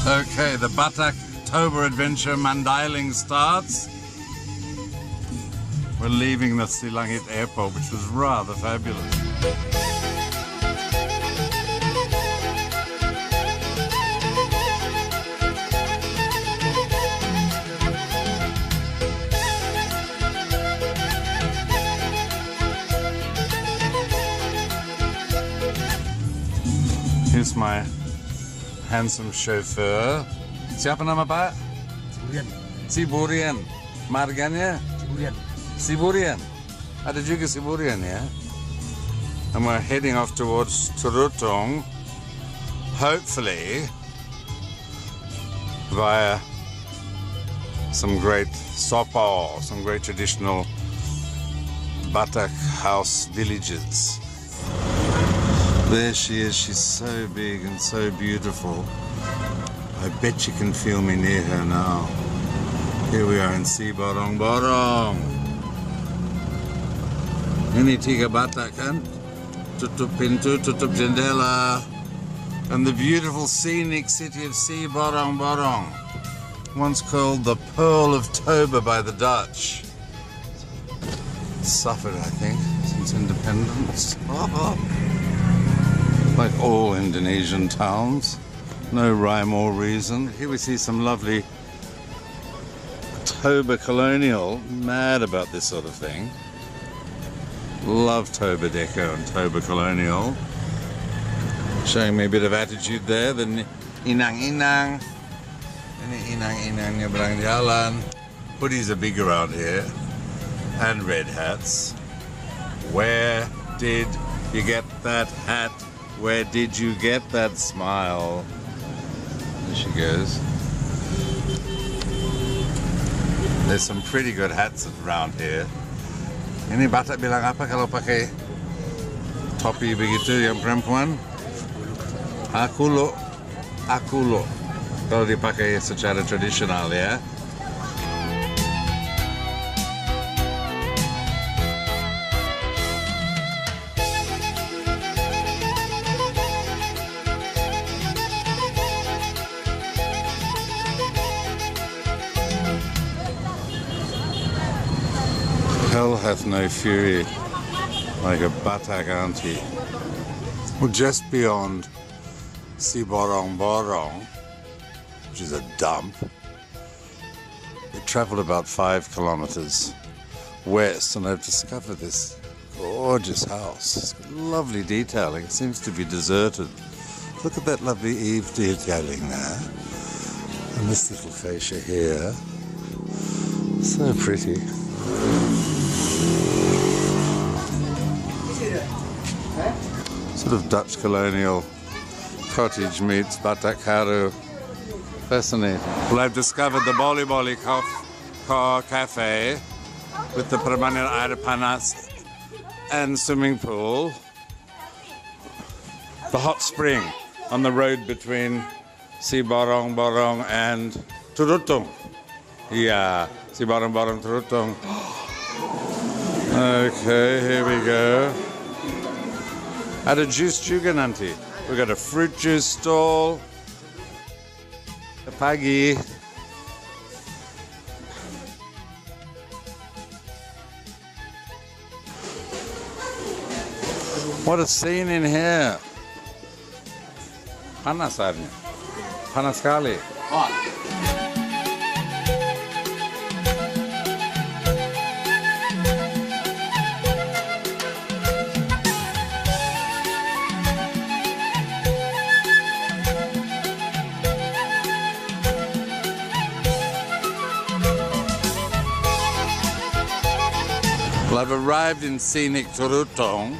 Okay, the Batak Toba adventure Mandailing starts. We're leaving the Silangit airport, which was rather fabulous. Here's my handsome chauffeur. Siapa nama Pak? Siburian. Siburian. Marganya? Siburian. Siburian. Ada juga Siburian ya. And we're heading off towards Turutong, hopefully via some great sopo, some great traditional Batak house villages. There she is, she's so big and so beautiful. I bet you can feel me near her now. Here we are in Sibolga. Ini tiga Batak kan? Tutup pintu, tutup jendela. And the beautiful scenic city of Sibolga, once called the Pearl of Toba by the Dutch. Suffered, I think, since independence. Like all Indonesian towns, no rhyme or reason. Here we see some lovely Toba colonial, mad about this sort of thing. Love Toba Deco and Toba colonial. Showing me a bit of attitude there, the inang-inang. Ini inang-inang nyebrang jalan. Hoodies are big around here. And red hats. Where did you get that hat? Where did you get that smile? There she goes. There's some pretty good hats around here. Ini Batak bilang apa kalau pakai topi begitu yang perempuan? Akulo. Akulo. Kalau dipakai secara tradisional ya. Hell hath no fury like a Batak auntie. Well, just beyond Sibolga, which is a dump, we travelled about 5 kilometres west and I've discovered this gorgeous house. It's got lovely detailing. It seems to be deserted. Look at that lovely eave detailing there. And this little fascia here. So pretty. Sort of Dutch colonial cottage meets Batak Haru. Fascinating. Well, I've discovered the Boli Boli Cafe with the permanent air panas and swimming pool. The hot spring on the road between Sibolga and Turutong. Yeah, Sibolga, Turutong. Okay, here we go. Ada juice juga nanti. We got a fruit juice stall. Pagi. What a scene in here. Panas airnya. Panas sekali. Well, I've arrived in scenic Turutong,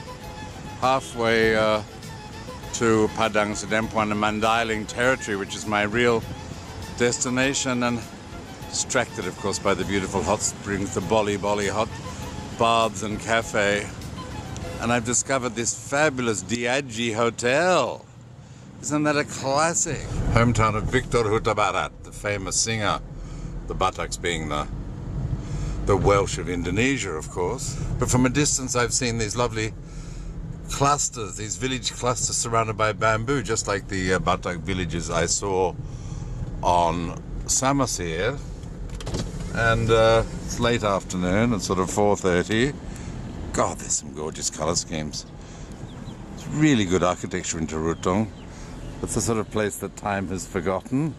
halfway to Padang Sedempuan and Mandailing territory, which is my real destination, and distracted, of course, by the beautiful hot springs, the Boli Boli hot baths and cafe. And I've discovered this fabulous Diagi Hotel. Isn't that a classic? Hometown of Victor Huta Barat, the famous singer, the Bataks being the Welsh of Indonesia, of course. But from a distance I've seen these lovely clusters, these village clusters surrounded by bamboo, just like the Batak villages I saw on Samoset, and it's late afternoon. It's sort of 4:30. God, there's some gorgeous colour schemes. It's really good architecture in Tarutung. It's the sort of place that time has forgotten.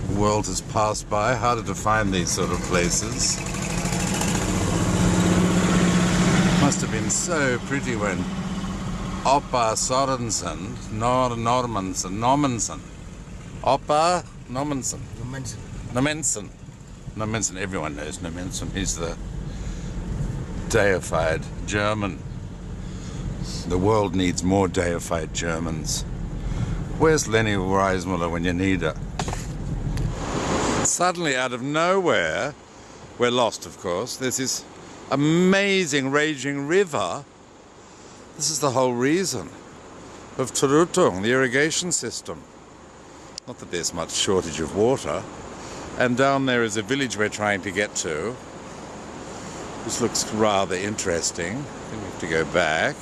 The world has passed by. Harder to find these sort of places. Must have been so pretty when Oppa Sorensen, Normansen, Oppa Nomensen, everyone knows Nomensen. He's the deified German. The world needs more deified Germans. Where's Leni Weismuller when you need her? Suddenly, out of nowhere, we're lost, of course. There's this amazing raging river. This is the whole reason of Tarutung, the irrigation system. Not that there's much shortage of water. And down there is a village we're trying to get to. This looks rather interesting. I think we have to go back.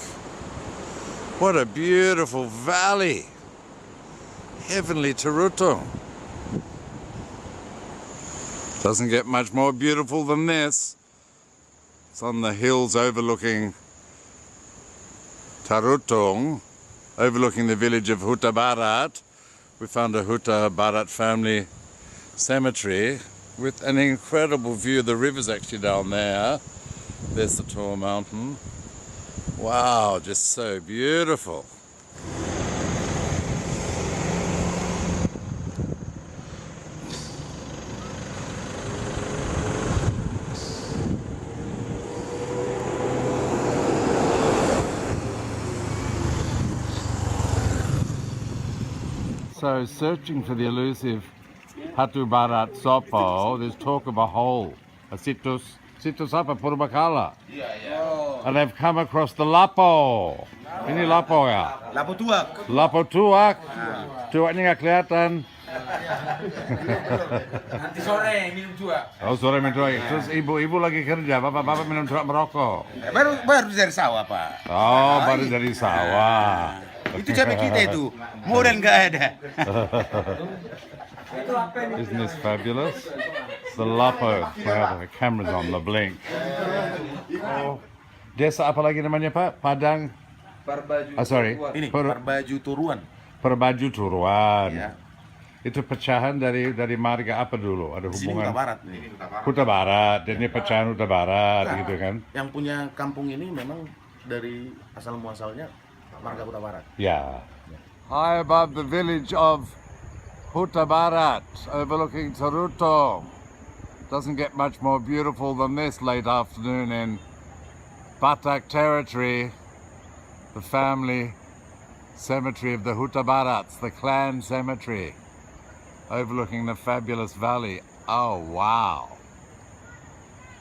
What a beautiful valley. Heavenly Tarutung. Doesn't get much more beautiful than this. It's on the hills overlooking Tarutung, overlooking the village of Huta Barat. We found a Huta Barat family cemetery with an incredible view. The river's actually down there. There's the tall mountain. Wow, just so beautiful. So, searching for the elusive Hatu Barat Sopo, there's talk of a hole, a situs apa Purbakala. And they've come across the Lapo. Ini Lapo ya? Lapo tuak. Lapo tuak. Tuaknya nggak kelihatan. Nanti sore minum tuak. Oh, sore minum tuak. Terus ibu lagi kerja, bapak minum tuak merokok. Baru dari sawah, Pak. Oh, baru dari sawah. Itu capek kita itu. Modal nggak ada. Isn't this fabulous? It's the Lapo. Wow, the camera's on the blink. Oh. Desa apa lagi namanya, Pak? Padang. Sorry. Ini Parbaju Turuan. Parbaju Turuan. Ya. Itu pecahan dari marga apa dulu? Ada hubungan? Huta Barat. Huta Barat. Dan ini pecahan Huta Barat, Nah, gitu kan? Yang punya kampung ini memang dari asal muasalnya marga Huta Barat. Yeah. High above the village of Huta Barat, overlooking Tarutung. Doesn't get much more beautiful than this late afternoon in Batak territory, the family cemetery of the Huta Barats, the clan cemetery, overlooking the fabulous valley. Oh, wow.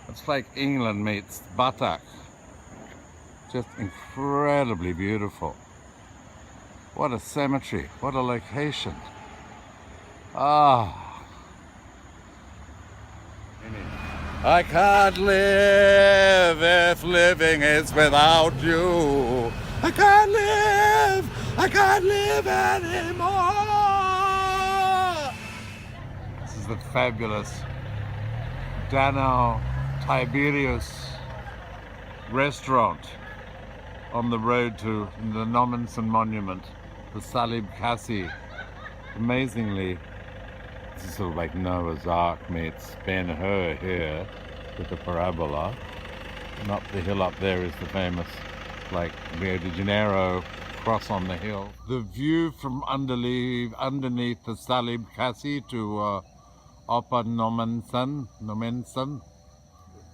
It's like England meets Batak. Just incredibly beautiful. What a cemetery, what a location. Ah. I can't live if living is without you. I can't live anymore. This is the fabulous Danau Tiberius restaurant on the road to the Nomensen Monument, the Salib Kasi. Amazingly, this is sort of like Noah's Ark meets Ben-Hur here with the parabola. And up the hill up there is the famous, like, Rio de Janeiro cross on the hill. The view from underneath the Salib Kasi to Oppa Nomensen,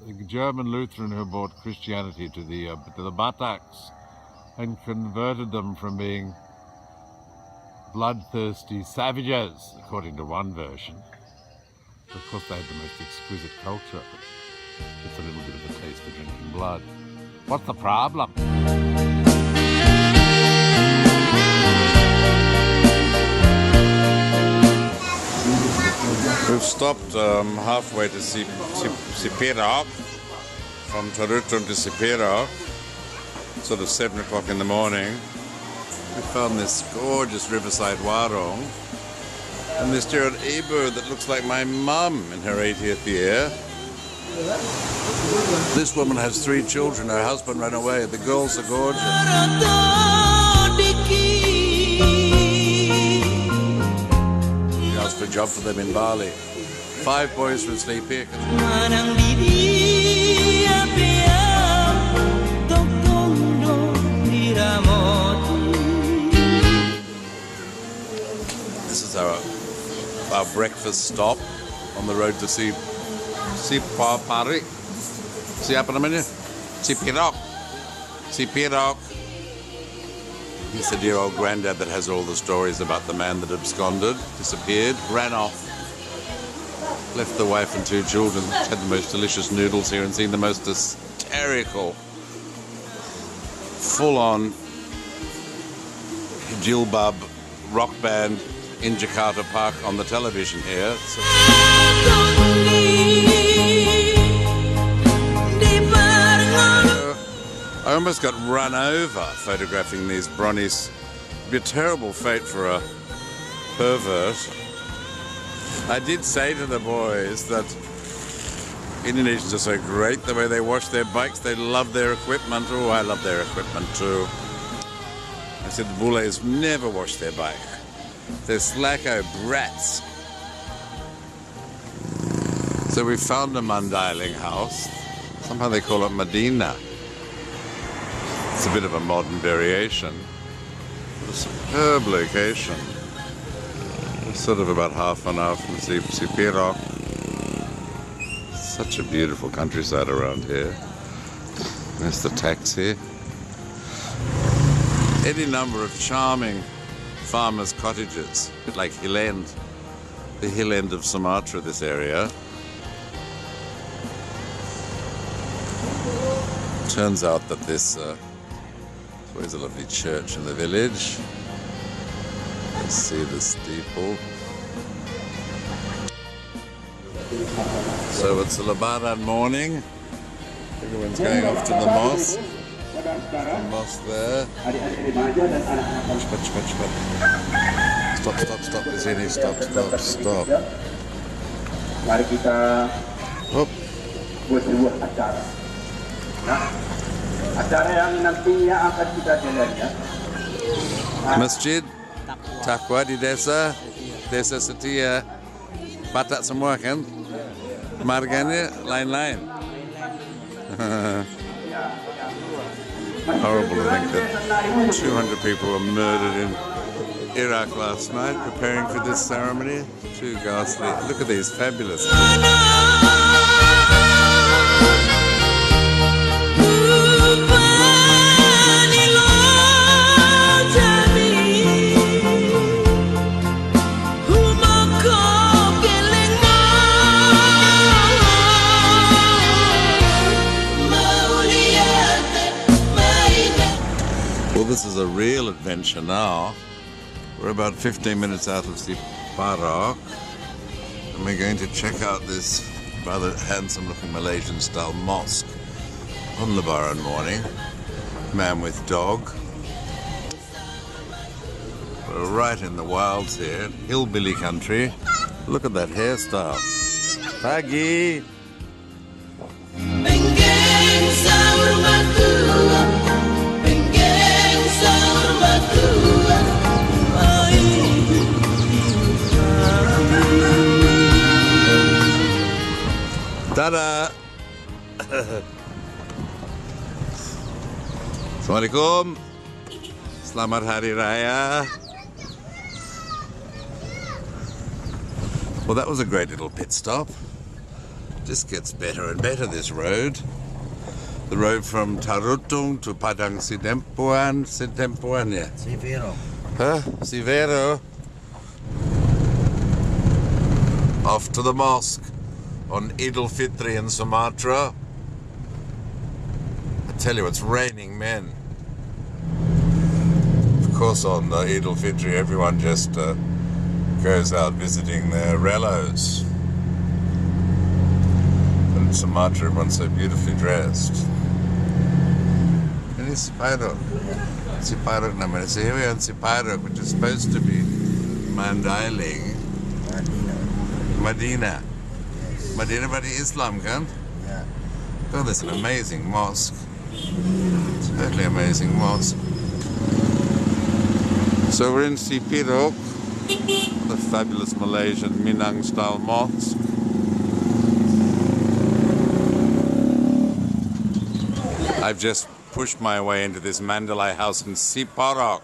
the German Lutheran who brought Christianity to the Bataks and converted them from being bloodthirsty savages, according to one version. Of course, they had the most exquisite culture. Just a little bit of a taste for drinking blood. What's the problem? We've stopped halfway to Sibolga, from Tarutung to Sibolga, sort of 7 o'clock in the morning. We found this gorgeous riverside warung, And this dear old Ibu that looks like my mum in her 80th year. This woman has 3 children. Her husband ran away. The girls are gorgeous. She asked for a job for them in Bali. 5 boys from Sleepy. This is our breakfast stop on the road to Sipapari. Siapa namanya? Sipirok. Sipirok. He's the dear old granddad that has all the stories about the man that absconded, disappeared, ran off, left the wife and 2 children, had the most delicious noodles here and seen the most hysterical, full-on jilbab rock band in Jakarta Park on the television here. So I almost got run over photographing these bronies. It'd be a terrible fate for a pervert. I did say to the boys that Indonesians are so great, the way they wash their bikes, they love their equipment. Oh, I love their equipment too. I said the bules never wash their bike. They're slacko brats. So we found a Mandailing house. Somehow they call it Medina. It's a bit of a modern variation. A superb location. It's sort of about half an hour from Sipirok. Such a beautiful countryside around here. There's the taxi. Any number of charming farmers' cottages, a bit like Hill End, the Hill End of Sumatra, this area. Turns out that this there's a lovely church in the village. Let's see the steeple. So it's a Lebaran morning. Everyone's going off to the mosque. The mosque there. Stop. Di sini. Stop. Mari kita Hop. buat sebuah acara. Nah, acara yang nantinya akan kita jalani ya. Masjid Takwa di desa Setia. Batak semua kan? Marganya lain-lain. Horrible to think that 200 people were murdered in Iraq last night preparing for this ceremony. Too ghastly. Look at these fabulous. This is a real adventure now. We're about 15 minutes out of Sipirok and we're going to check out this rather handsome looking Malaysian style mosque on Lebaran morning. Man with dog. We're right in the wilds here, hillbilly country. Look at that hairstyle. Pagi! Tada! Assalamualaikum. Selamat Hari Raya. Well, that was a great little pit stop. Just gets better and better, this road. The road from Tarutung to Padang Sidempuan, yeah. Sivero. Huh? Sivero. Off to the mosque on Idul Fitri in Sumatra. I tell you, it's raining men. Of course, on Idul Fitri, everyone just goes out visiting their relos. And in Sumatra, everyone's so beautifully dressed. And it's Sipirok namanya. So here we are in Sipirok, which is supposed to be Mandailing. Medina. Medina berarti Islam kan? Ya. Oh, there's an amazing mosque. Totally amazing mosque. So we're in Sipirok, the fabulous Malaysian Minang-style mosque. I've just pushed my way into this Mandalay house in Sipirok.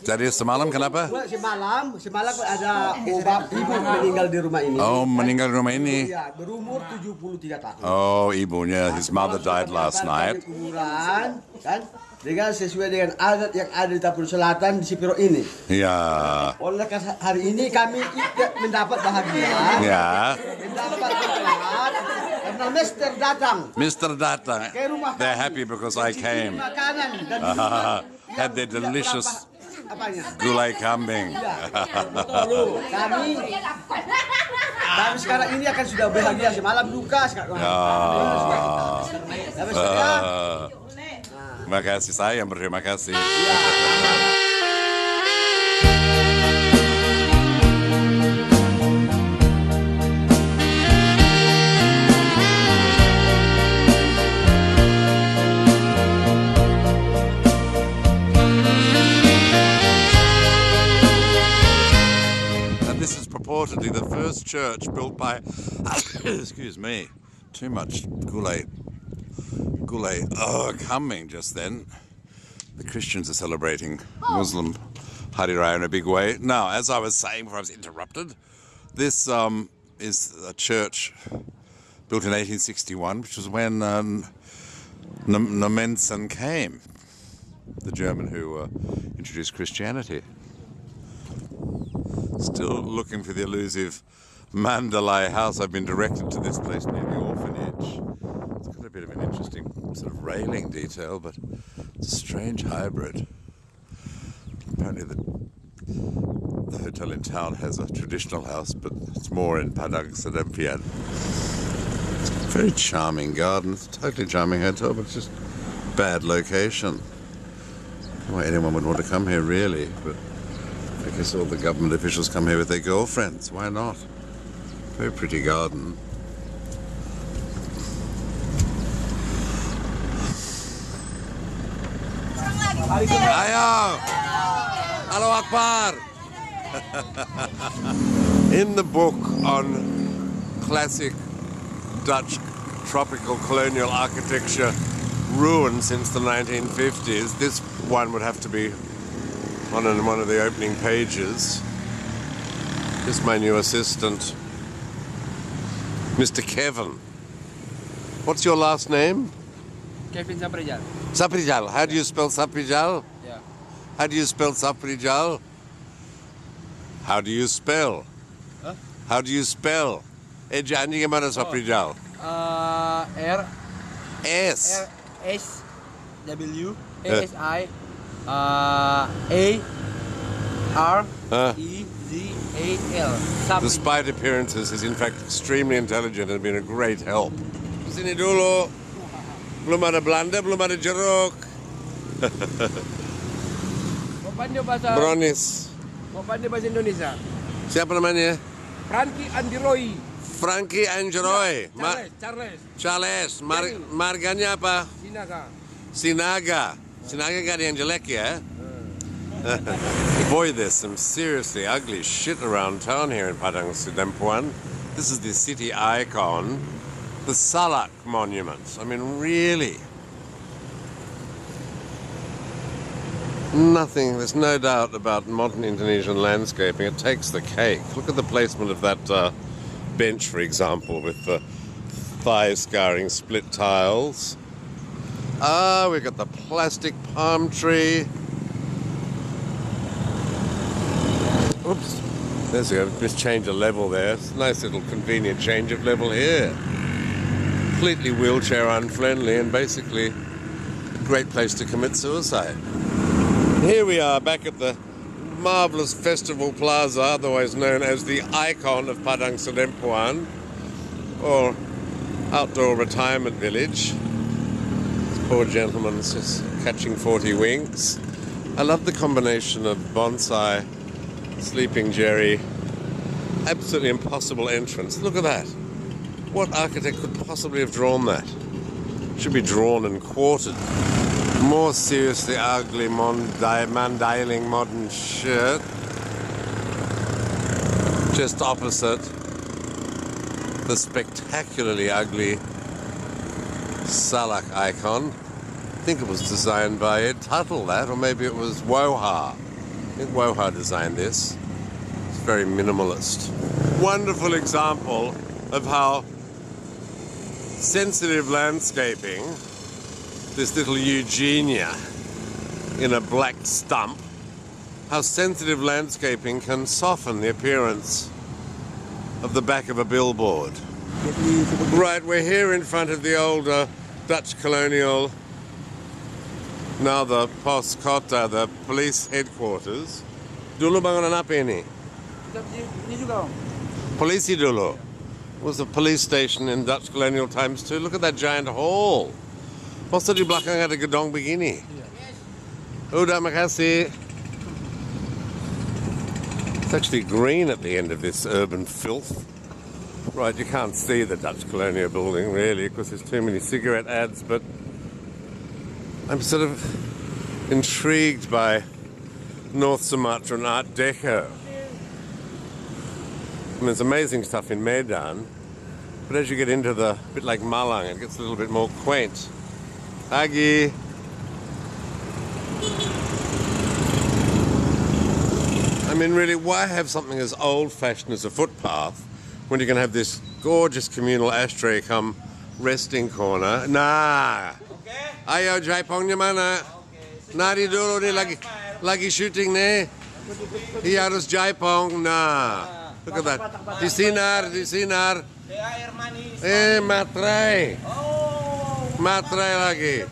Jadi semalam kenapa? Semalam ada ibu meninggal di rumah ini. Oh, meninggal di rumah ini. Iya, berumur 73 tahun. Oh, ibunya, his mother died last night. Kuburan, kan? Dengan sesuai dengan adat yang ada di Tapur Selatan di Sipiro ini. Ya. Oleh karena hari ini kami mendapat bahagia. Ya. Mendapat berkat karena Mister datang. Mr. datang. Ke rumah They're kami. happy because I came. Makanan dan Had their delicious apanya? gulai kambing. Kami sekarang ini akan sudah bahagia, semalam duka sekarang. Terima kasih, saya yang berterima kasih. This is purportedly the first church built by, excuse me, too much gulai coming just then. The Christians are celebrating Muslim Hari Raya in a big way. Now, as I was saying before I was interrupted, this is a church built in 1861, which was when Nomensen came, the German who introduced Christianity. Still looking for the elusive Mandalay house. I've been directed to this place near the orphanage. It's got a bit of an interesting sort of railing detail, but it's a strange hybrid. Apparently the hotel in town has a traditional house, but it's more in Padang Sedempian. It's a very charming garden. It's a totally charming hotel, but it's just bad location. I don't know why anyone would want to come here, really, but I guess all the government officials come here with their girlfriends. Why not? Very pretty garden. Ayo! Allahu Akbar! In the book on classic Dutch tropical colonial architecture ruined since the 1950s, this one would have to be on one of the opening pages. This is my new assistant, Mr. Kevin. What's your last name? Kevin Saprijal. Saprijal. How do you spell Saprijal? Yeah. How do you spell Saprijal? How do you spell? Huh? How do you spell? Ejaan gimana Saprijal? R S. S W A S I A R E Z A L. Despite appearances, he's in fact extremely intelligent and been a great help. Sini dulu. Belum ada Belanda, belum ada jeruk. Mau pandai bahasa Bronis. Mau pandai bahasa Indonesia. Siapa namanya? Frankie Andiroy. Frankie Angeroy. Charles. Marganya apa? Sinaga. Sinaga. Sinaga gak ada yang jelek ya? Boy, there's some seriously ugly shit around town here in Padang Sidempuan. This is the city icon, the Salak Monument. I mean, really. Nothing, there's no doubt about modern Indonesian landscaping. It takes the cake. Look at the placement of that bench, for example, with the thigh-scarring split tiles. Ah, we've got the plastic palm tree. Oops. There's a just change of level there. It's a nice little convenient change of level here. Completely wheelchair unfriendly and basically a great place to commit suicide. Here we are back at the marvellous Festival Plaza, otherwise known as the icon of Padang Sidempuan, or outdoor retirement village. This poor gentleman's just catching 40 winks. I love the combination of bonsai, Sleeping Jerry, absolutely impossible entrance. Look at that. What architect could possibly have drawn that? Should be drawn and quartered. More seriously ugly mandailing modern shirt. Just opposite the spectacularly ugly Salak icon. I think it was designed by Ed Tuttle, that, or maybe it was Woha. I think Woha designed this. It's very minimalist. Wonderful example of how sensitive landscaping, this little Eugenia in a black stump, how sensitive landscaping can soften the appearance of the back of a billboard. Right, we're here in front of the old Dutch colonial, now the Poskota, the police headquarters. Dulu bangunan apa ini? Ini juga. Polisi dulu. Was a police station in Dutch colonial times too. Look at that giant hall. Masa di belakang ada gedong begini? Udah, makasih. It's actually green at the end of this urban filth. Right, you can't see the Dutch colonial building really because there's too many cigarette ads, but I'm sort of intrigued by North Sumatran Art Deco. And there's amazing stuff in Medan, but as you get into the bit like Malang, it gets a little bit more quaint. Agi. I mean, really, why have something as old-fashioned as a footpath when you can have this gorgeous communal ashtray come resting corner? Nah. Ayo, Jaipongnya mana? Nari dulu nih lagi shooting nih. Iya harus Jaipong. Nah. Look at that. Di sinar. Materai. Materai lagi.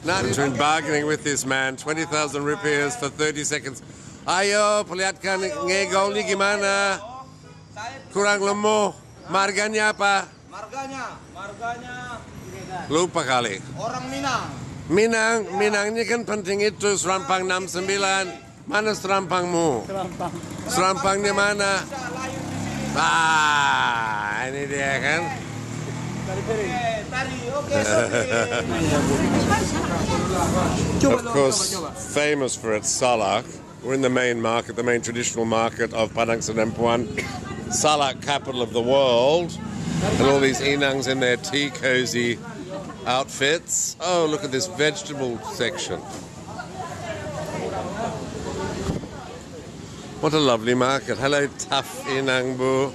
Between bargaining with this man, 20,000 rupiahs for 30 seconds. Ayo, perlihatkan ngegol ni gimana? Kurang lemah. Marganya apa? Marganya Lupa kali. orang Minang. Minangnya kan penting itu, serampang 69. Mana serampangmu? Serampangnya mana? Ah, ini dia kan. Of course, famous for its salak. We're in the main market, the main traditional market of Padang Sedempuan, Salak, capital of the world, and all these inangs in their tea cozy outfits. Oh, look at this vegetable section. What a lovely market. Hello, tough inang bu.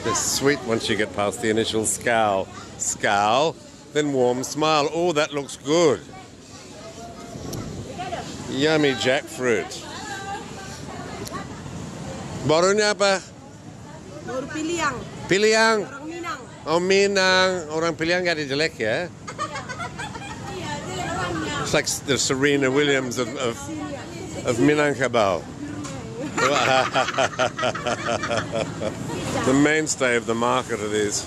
They're sweet once you get past the initial scowl. Scowl, then warm smile. Oh, that looks good. Yummy jackfruit. Barunya apa? Baru piliang. Piliang. Orang Minang. Oh, Minang. Orang Piliang gak ada jelek ya? It's like the Serena Williams of Minangkabau. The mainstay of the market are these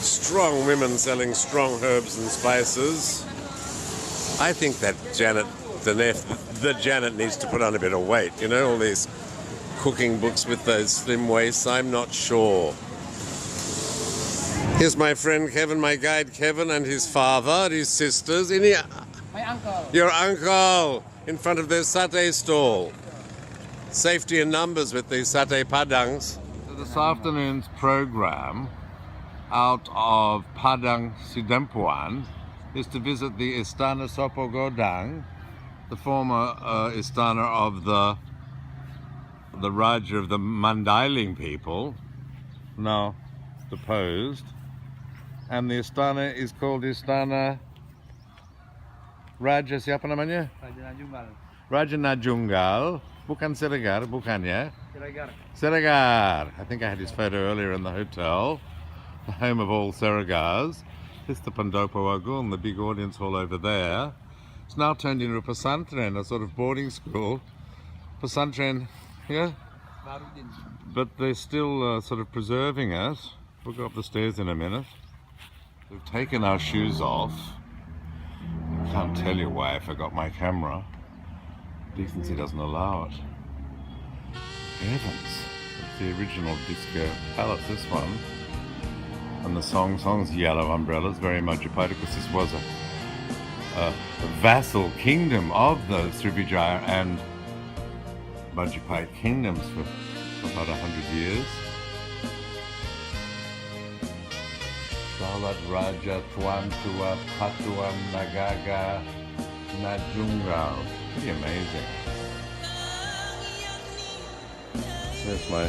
strong women selling strong herbs and spices. I think that the Janet needs to put on a bit of weight. You know, all these cooking books with those slim waists. I'm not sure. Here's my friend Kevin, my guide Kevin, and his father, his sisters. My uncle. Your uncle in front of their satay stall. Safety in numbers with these satay padangs. So this afternoon's program out of Padang Sidempuan is to visit the Istana Sopo Godang, the former Istana of the Raja of the Mandailing people, now deposed. And the Istana is called Istana Raja siapa namanya? Raja Najungal. Bukan Siregar, bukan ya? Siregar. I think I had his photo earlier in the hotel. The home of all Siregars. This is the Pendopo Agung, the big audience hall over there. It's now turned into a pesantren, a sort of boarding school. Pesantren, yeah? But they're still sort of preserving it. We'll go up the stairs in a minute. We've taken our shoes off. I can't tell you why I forgot my camera. Decency doesn't allow it. Heavens, the original disco palace, this one. And the song's Yellow Umbrellas, very Majapahit, because this was a vassal kingdom of the Srivijaya and Majapahit kingdoms for about 100 years. Salat Raja Tuan Tua Patuan Nagaga Najungal. Pretty amazing. There's my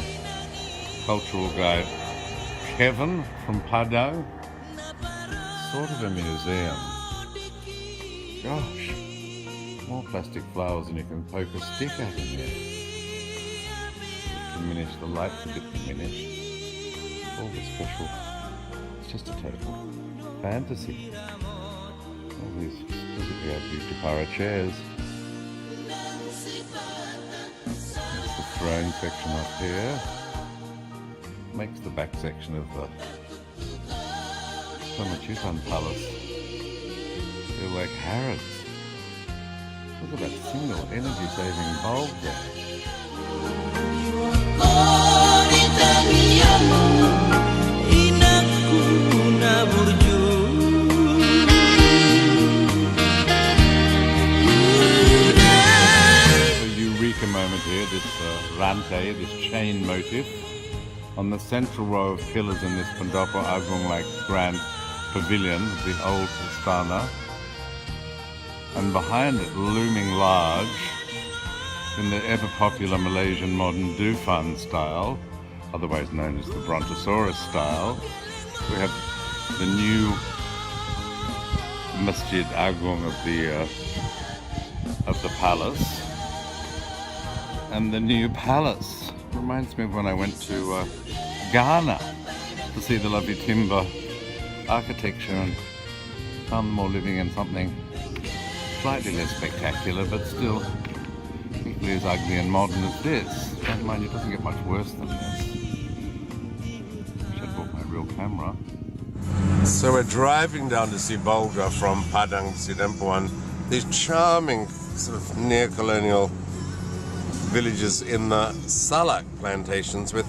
cultural guide Kevin from Padang. Sort of a museum. Gosh, more plastic flowers than you can poke a stick at in here. Diminished, the light's a bit diminished. All the special, it's just a total fantasy. All these exquisitely Abhijapara chairs. There's the throne section up here. Makes the back section of the Samuchutan Palace feel like Harrods. Look at that single energy-saving bulb there. A eureka moment here, this rante, this chain motif. On the central row of pillars in this Pendopo Agung-like grand pavilion, the old Istana, and behind it, looming large, in the ever-popular Malaysian modern Dufan style, otherwise known as the Brontosaurus style, we have the new Masjid Agung of the palace, and the new palace. Reminds me of when I went to Ghana to see the lovely timber architecture and found them all living in something slightly less spectacular, but still equally as ugly and modern as this. Don't mind, it doesn't get much worse than this. Wish I'd brought my real camera. So we're driving down to Sibolga from Padang Sidempuan, these charming sort of near-colonial villages in the salak plantations with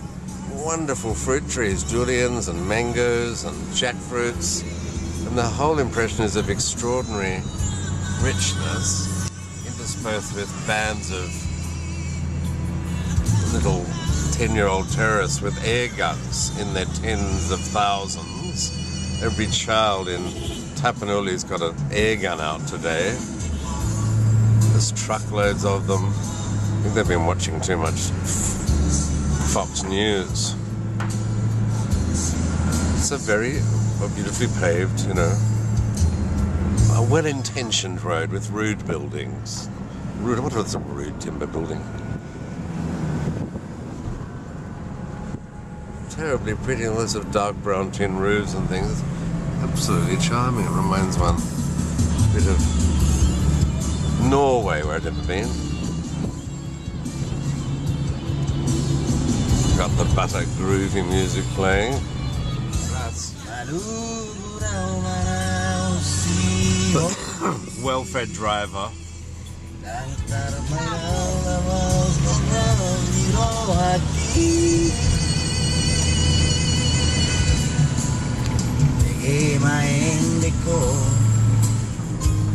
wonderful fruit trees, durians and mangoes and jackfruits, and the whole impression is of extraordinary richness, interspersed with bands of little 10-year-old terrorists with air guns in their tens of thousands. Every child in Tapanuli's got an air gun out today. There's truckloads of them. I think they've been watching too much Fox News. It's a very beautifully paved, a well-intentioned road with rude buildings. What is a rude timber building? Terribly pretty, and lots of dark brown tin roofs and things. It's absolutely charming. It reminds one a bit of Norway, where I'd never been. Got the butter groovy music playing. Well-fed driver.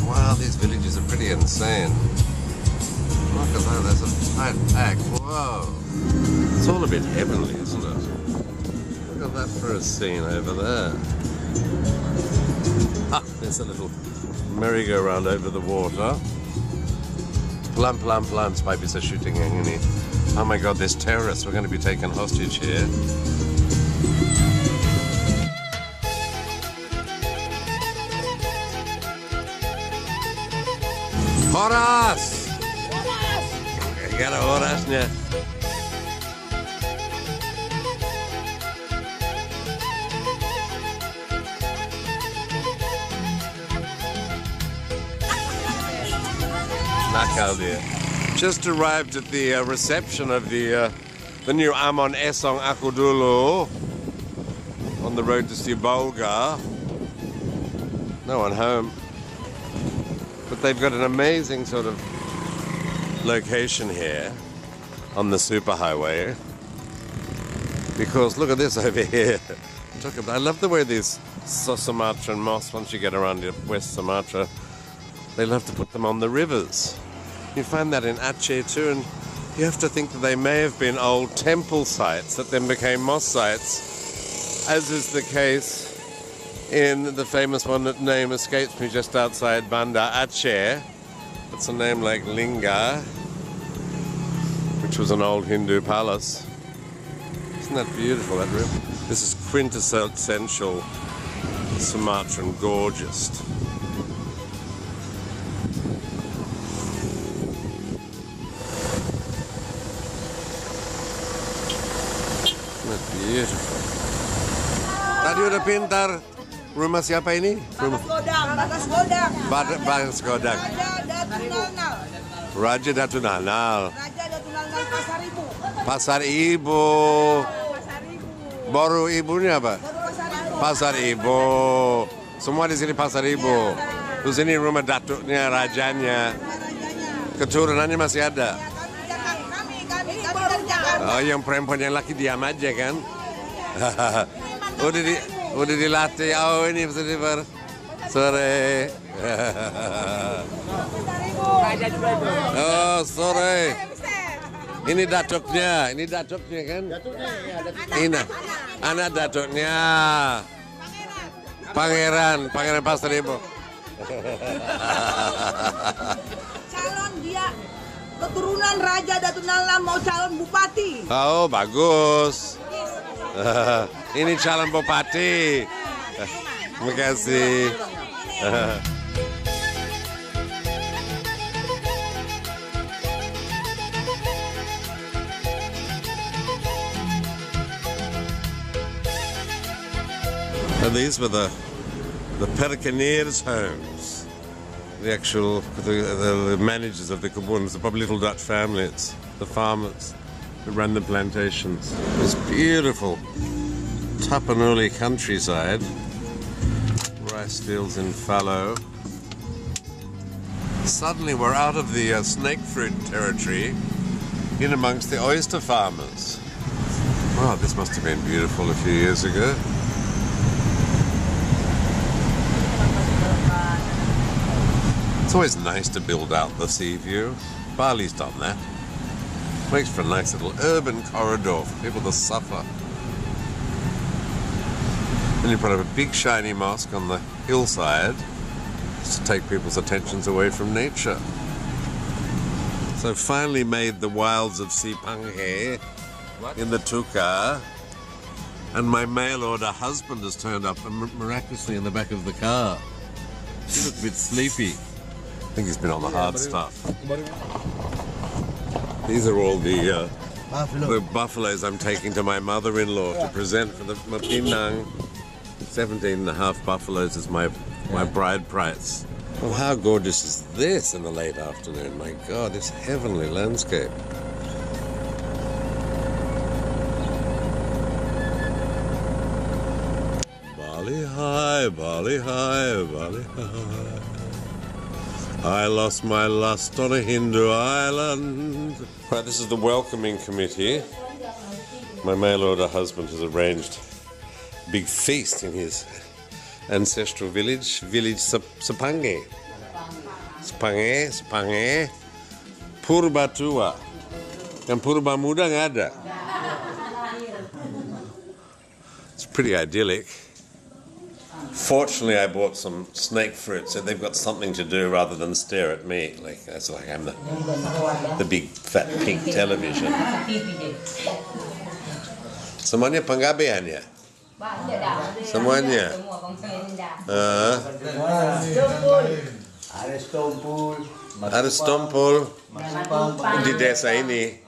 Wow, these villages are pretty insane. Look at that, there's a tight pack. Whoa. It's all a bit heavenly, isn't it? Look at that for a scene over there. Ah, there's a little merry-go-round over the water. Plum, plum, plum, spy bisa shooting yang ini. Oh my god, there's terrorists. We're going to be taken hostage here. Horas! Gak ada horasnya. Nakal dia. Just arrived at the reception of the new Amon Esong Aku Dulu on the road to Sibolga. No one home. But they've got an amazing sort of location here on the superhighway. Because look at this over here. I love the way these Sumatran moths, once you get around West Sumatra, they love to put them on the rivers. You find that in Aceh too, and you have to think that they may have been old temple sites that then became moth sites, as is the case in the famous one that name escapes me just outside Banda Aceh. It's a name like Linga, which was an old Hindu palace. Isn't that beautiful, that river? This is quintessential Sumatran gorgeous. Isn't that beautiful? Tadi udah pintar. Rumah siapa ini? Rumah Bagas Godang. Bagas Godang. Raja Datu Nanal. Raja Datu Nanal Pasar Ibu. Pasar Ibu. Baru ibunya apa? Pasar Ibu. Semua di sini Pasar Ibu. Terus ini rumah datuknya, rajanya. Keturunannya masih ada. Kami dari Jakarta. Oh, yang perempuan yang laki diam aja kan? Udah dilatih. Oh, ini bersama sore. Oh, sore. Ini datuknya kan? Ini anak datuknya. Pangeran Pasar Ibu. Calon dia keturunan Raja Datu Nanal mau calon bupati. Oh, bagus. Ini calon bupati. Terima kasih. And these were the Perkeners homes, the managers of the Kabuns, the probably little Dutch families, the farmers who ran the plantations. This beautiful Tapanuli countryside, rice fields in fallow. Suddenly we're out of the snake fruit territory, in amongst the oyster farmers. Wow, this must have been beautiful a few years ago. It's always nice to build out the sea view. Bali's done that. Makes for a nice little urban corridor for people to suffer. Then you put up a big shiny mosque on the hillside just to take people's attentions away from nature. So finally made the wilds of Sipanghe in the Tukar, and my mail order husband has turned up miraculously in the back of the car. He looked a bit sleepy. I think he's been on the hard stuff. These are all the buffaloes I'm taking to my mother-in-law to present for the Mapinang. 17.5 buffaloes is my bride price. Well, how gorgeous is this in the late afternoon? My God, this heavenly landscape. Bali high, Bali high, Bali high. I lost my lust on a Hindu island. Right, this is the welcoming committee. My mail order husband has arranged a big feast in his ancestral village Sepanghe. Sepanghe, Purba tua. Yang Purba muda nggak ada. It's pretty idyllic. Fortunately, I bought some snake fruit, so they've got something to do rather than stare at me. It's like I'm the big fat pink television. Semuanya penggabean ya? Semuanya. Ada stompul di desa ini.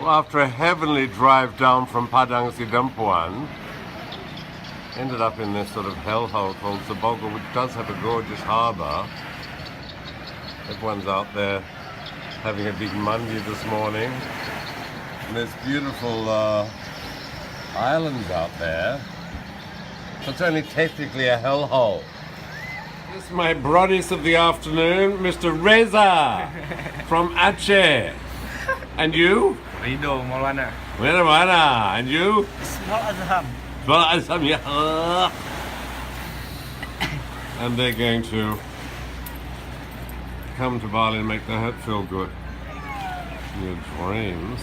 After a heavenly drive down from Padang Sidempuan, ended up in this sort of hellhole called Sibolga, which does have a gorgeous harbour. Everyone's out there having a big mandi this morning. And there's beautiful islands out there. So it's only technically a hellhole. This is my brodies of the afternoon, Mr. Reza from Aceh. And you? Rido Maulana. Mana? And you? Small Azham. Well, yeah. And they're going to come to Bali and make their head feel good. Your dreams.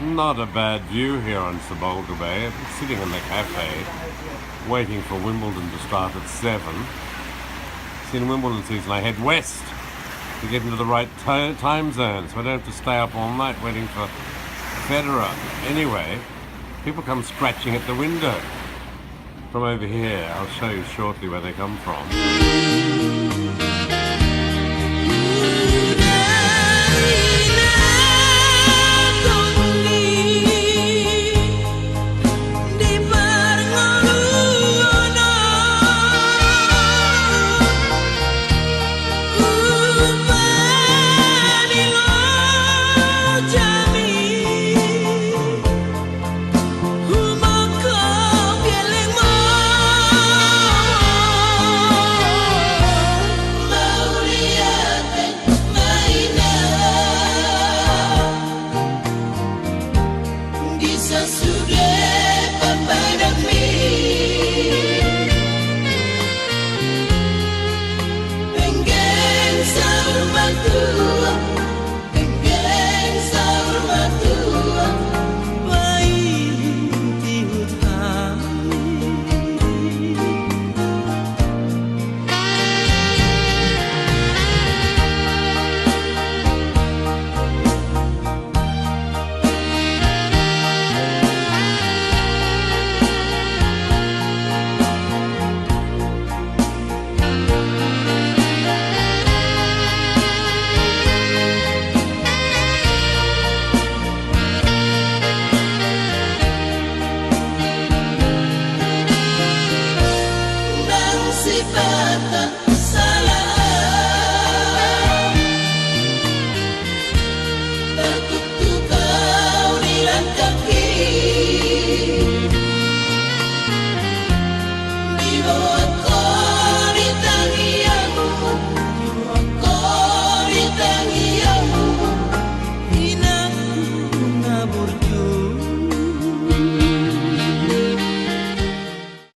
Not a bad view here on Sibolga Bay. I'm sitting in the cafe, waiting for Wimbledon to start at 7. See, in Wimbledon season, I head west to get into the right time zone, so I don't have to stay up all night waiting for Federer. Anyway, people come scratching at the window from over here. I'll show you shortly where they come from.